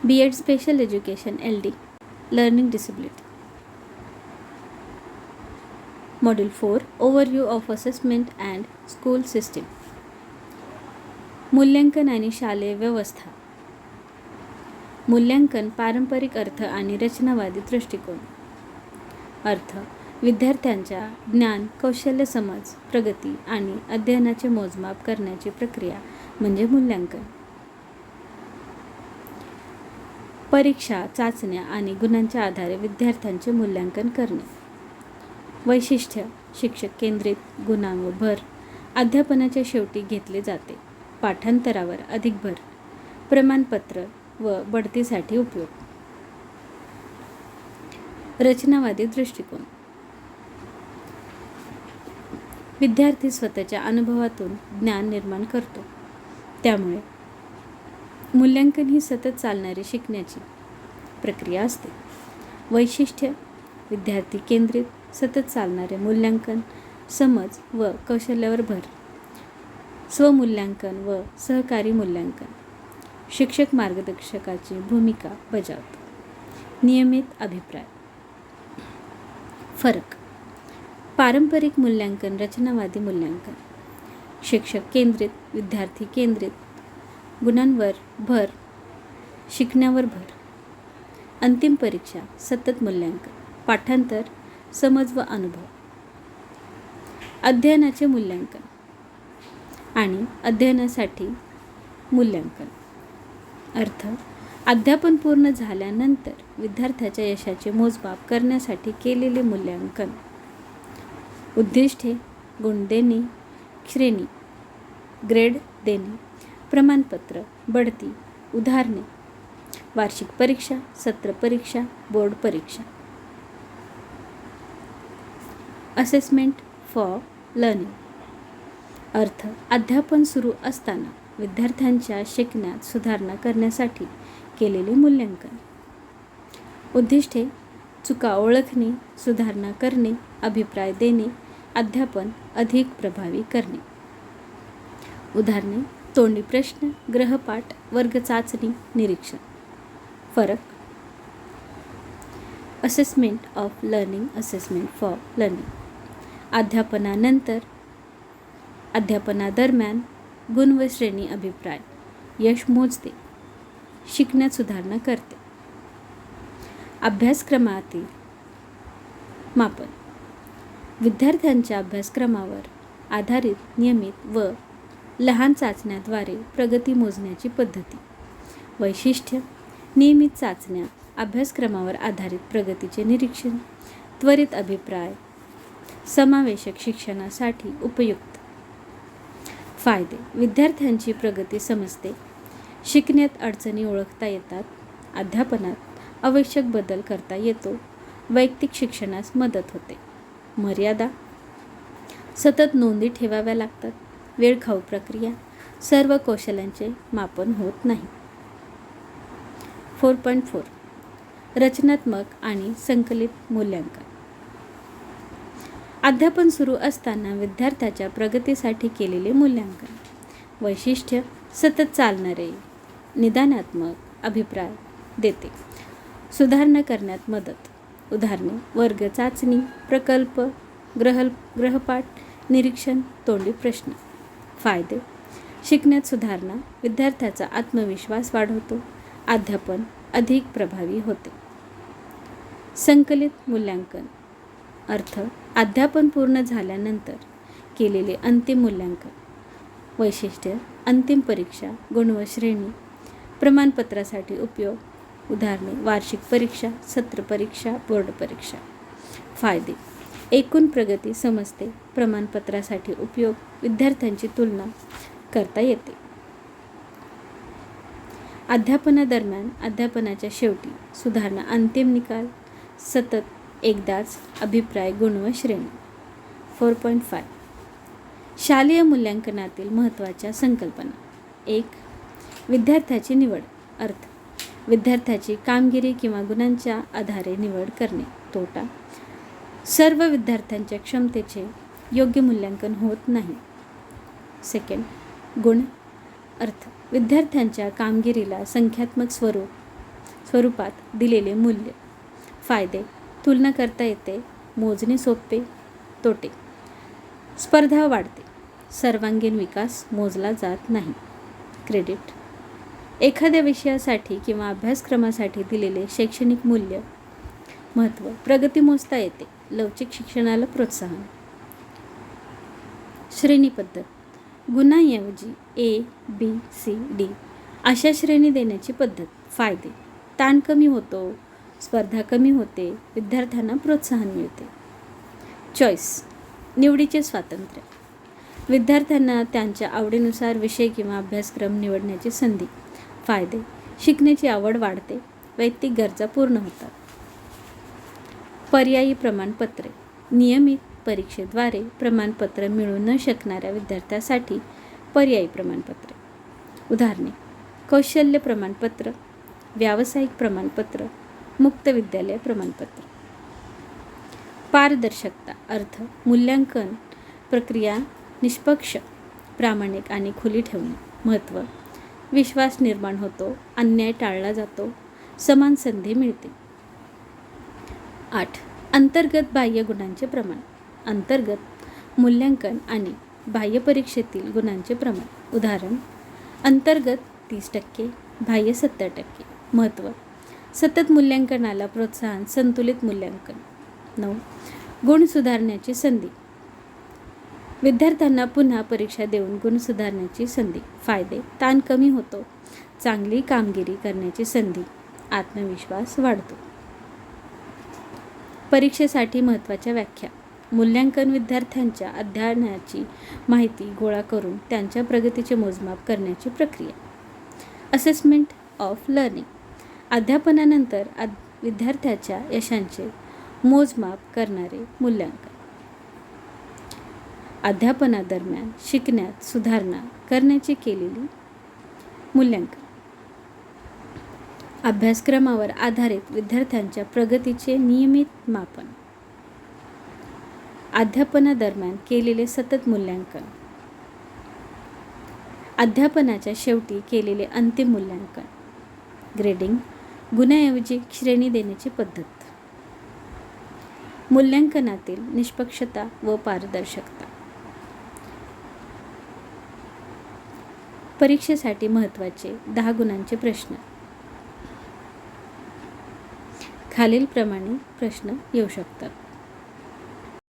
B.Ed Special Education LD Learning Disability. Module 4 Overview of Assessment and School System. मूल्यांकन आणि शालेय व्यवस्था. मूल्यांकन पारंपरिक अर्थ आणि रचनावादी दृष्टिकोन. अर्थ: विद्यार्थ्यांच्या ज्ञान, कौशल्य, समज, प्रगती आणि अध्ययनाचे मोजमाप करण्याची प्रक्रिया म्हणजे मूल्यांकन. परीक्षा, चाचण्या आणि गुणांच्या आधारे विद्यार्थ्यांचे मूल्यांकन करणे. वैशिष्ट्य: शिक्षक केंद्रित, गुणांवर भर, अध्यापनाच्या शेवटी घेतले जाते, पाठांतरावर अधिक भर, प्रमाणपत्र व बढतीसाठी उपयोग. रचनावादी दृष्टिकोन. विद्यार्थी स्वतःच्या अनुभवातून ज्ञान निर्माण करतो, त्यामुळे मूल्यांकन ही सतत चालणारी शिकण्याची प्रक्रिया असते. वैशिष्ट्य: विद्यार्थी केंद्रित, सतत चालणारे मूल्यांकन, समज व कौशल्यावर भर, स्वमूल्यांकन व सहकारी मूल्यांकन, शिक्षक मार्गदर्शकाची भूमिका बजावतो. नियमित अभिप्राय. फरक: पारंपरिक मूल्यांकन, रचनावादी मूल्यांकन. शिक्षक केंद्रित, विद्यार्थी केंद्रित, गुणांवर भर, शिकण्यावर भर. अंतिम परीक्षा, सतत मूल्यांकन, पाठांतर, समज व अनुभव. अध्ययनाचे मूल्यांकन आणि अध्ययनासाठी मूल्यांकन. अर्थ: अध्यापन पूर्ण झाल्यानंतर विद्यार्थ्याच्या यशाचे मोजमाप करण्यासाठी केलेले मूल्यांकन. उद्दिष्टे: गुण देणे, श्रेणी, ग्रेड देणे, प्रमाणपत्र, बढती, उदाहरणे, वार्षिक परीक्षा, सत्र परीक्षा, बोर्ड परीक्षा. Assessment for learning. अर्थ: अध्यापन सुरू असताना विद्यार्थ्यांच्या शिकण्यात सुधारणा करण्यासाठी केलेले मूल्यांकन. उद्दिष्टे: चुका ओळखणे, सुधारणा करणे, अभिप्राय देणे, अध्यापन अधिक प्रभावी करणे. उदाहरणे: तोंडी प्रश्न, गृहपाठ, वर्ग चाचणी, निरीक्षण. फरक: assessment of learning, assessment for learning. अध्यापनानंतर, अध्यापनादरम्यान, गुण व श्रेणी, अभिप्राय, यश मोजते, शिकण्यात सुधारणा करते. अभ्यासक्रमातील मापन. विद्यार्थ्यांच्या अभ्यासक्रमावर आधारित नियमित व लहान चाचण्याद्वारे प्रगती मोजण्याची पद्धती. वैशिष्ट्य: नियमित चाचण्या, अभ्यासक्रमावर आधारित प्रगतीचे निरीक्षण, त्वरित अभिप्राय, समावेशक शिक्षणासाठी उपयुक्त. फायदे: विद्यार्थ्यांची प्रगती समजते, शिकण्यात अडचणी ओळखता येतात, अध्यापनात आवश्यक बदल करता येतो, वैयक्तिक शिक्षणास मदत होते. मर्यादा: सतत नोंदी ठेवाव्या लागतात, वेळखाऊ प्रक्रिया, सर्व कौशल्यांचे मापन होत नाही. 4.4 रचनात्मक आणि संकलित मूल्यांकन. अध्यापन सुरू असताना विद्यार्थ्याच्या प्रगतीसाठी केलेले मूल्यांकन. वैशिष्ट्य: सतत चालणारे, निदानात्मक, अभिप्राय देते, सुधारणा करण्यात मदत. उदाहरणे: वर्ग चाचणी, प्रकल्प, गृहपाठ, निरीक्षण, तोंडी प्रश्न. फायदे: शिकण्यात सुधारणा, विद्यार्थ्याचा आत्मविश्वास वाढवतो, अध्यापन अधिक प्रभावी होते. संकलित मूल्यांकन. अर्थ: अध्यापन पूर्ण झाल्यानंतर केलेले अंतिम मूल्यांकन. वैशिष्ट्य: अंतिम परीक्षा, गुण व श्रेणी, प्रमाणपत्रासाठी उपयोग. उदाहरणे: वार्षिक परीक्षा, सत्र परीक्षा, बोर्ड परीक्षा. फायदे: एकूण प्रगती समजते, प्रमाणपत्रासाठी उपयोग, विद्यार्थ्यांची तुलना करता येते. अध्यापनादरम्यान, अध्यापनाच्या शेवटी सुधारणा, अंतिम निकाल, सतत एकदाच, अभिप्राय, गुण व श्रेणी. 4.5 शालेय मूल्यांकनातील महत्त्वाच्या संकल्पना. 1. विद्यार्थ्याची निवड. अर्थ: विद्यार्थ्याची कामगिरी किंवा गुणांच्या आधारे निवड करणे. तोटा: सर्व विद्यार्थ्यांच्या क्षमतेचे योग्य मूल्यांकन होत नाही. 2. गुण. अर्थ: विद्यार्थ्यांच्या कामगिरीला संख्यात्मक स्वरूप स्वरूपात दिलेले मूल्य. फायदे: तुलना करता येते, मोजणे सोपे. तोटे: स्पर्धा वाढते, सर्वांगीण विकास मोजला जात नाही. क्रेडिट: एखाद्या विषयासाठी किंवा अभ्यासक्रमासाठी दिलेले शैक्षणिक मूल्य. महत्त्व: प्रगती मोजता येते, लवचिक शिक्षणाला प्रोत्साहन. श्रेणी पद्धत: गुणांऐवजी A, B, C, D अशा श्रेणी देण्याची पद्धत. फायदे: ताण कमी होतो, स्पर्धा कमी होते, विद्यार्थ्यांना प्रोत्साहन मिळते. चॉईस: निवडीचे स्वातंत्र्य, विद्यार्थ्यांना त्यांच्या आवडीनुसार विषय किंवा अभ्यासक्रम निवडण्याची संधी. फायदे: शिकण्याची आवड वाढते, वैयक्तिक गरजा पूर्ण होतात. पर्यायी प्रमाणपत्रे: नियमित परीक्षेद्वारे प्रमाणपत्र मिळू न शकणाऱ्या विद्यार्थ्यासाठी पर्यायी प्रमाणपत्रे. उदाहरणे: कौशल्य प्रमाणपत्र, व्यावसायिक प्रमाणपत्र, मुक्त विद्यालय प्रमाणपत्र. पारदर्शकता अर्थ: मूल्यांकन प्रक्रिया निष्पक्ष, प्रामाणिक आणि खुली ठेवणे. महत्त्व: विश्वास निर्माण होतो, अन्याय टाळला जातो, समान संधी मिळते. 8. अंतर्गत बाह्य गुणांचे प्रमाण. अंतर्गत मूल्यांकन आणि बाह्य परीक्षेतील गुणांचे प्रमाण. उदाहरण: अंतर्गत 30%, बाह्य 70%. महत्त्व: सतत मूल्यांकनाला प्रोत्साहन, संतुलित मूल्यांकन. 9. गुण सुधारण्याची संधी, विद्यार्थ्यांना पुन्हा परीक्षा देऊन गुण सुधारण्याची संधी. फायदे: ताण कमी होतो, चांगली कामगिरी करण्याची संधी, आत्मविश्वास वाढतो. परीक्षेसाठी महत्त्वाच्या व्याख्या. मूल्यांकन विद्यार्थ्यांच्या अध्ययनाची माहिती गोळा करून त्यांच्या प्रगतीचे मोजमाप करण्याची प्रक्रिया. असेसमेंट ऑफ लर्निंग: अध्यापनानंतर विद्यार्थ्याच्या यशांचे मोजमाप करणारे मूल्यांकन. अध्यापनादरम्यान शिकण्यात सुधारणा करण्याची केलेली मूल्यांकन. अभ्यासक्रमावर आधारित विद्यार्थ्यांच्या प्रगतीचे नियमित मापन. अध्यापनादरम्यान केलेले सतत मूल्यांकन. अध्यापनाच्या शेवटी केलेले अंतिम मूल्यांकन. ग्रेडिंग: गुणांऐवजी श्रेणी देण्याची पद्धत. मूल्यांकनातील निष्पक्षता व पारदर्शकता. परीक्षेसाठी महत्त्वाचे 10 गुणांचे प्रश्न. खालीलप्रमाणे प्रश्न येऊ शकतात.